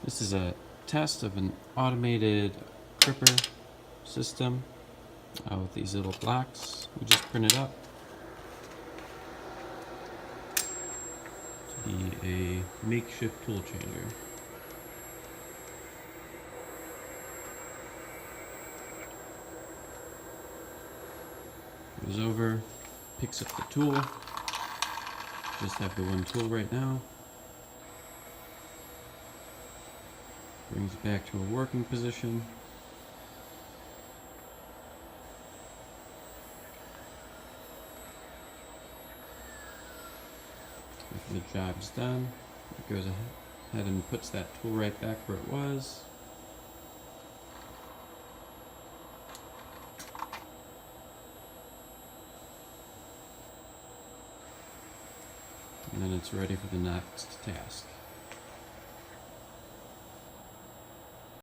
This is a test of an automated gripper system with these little blocks we just printed up to be a makeshift tool changer. Goes over, picks up the tool. Just have the one tool right now. Brings it back to a working position. After the job's done, it goes ahead and puts that tool right back where it was. And then it's ready for the next task.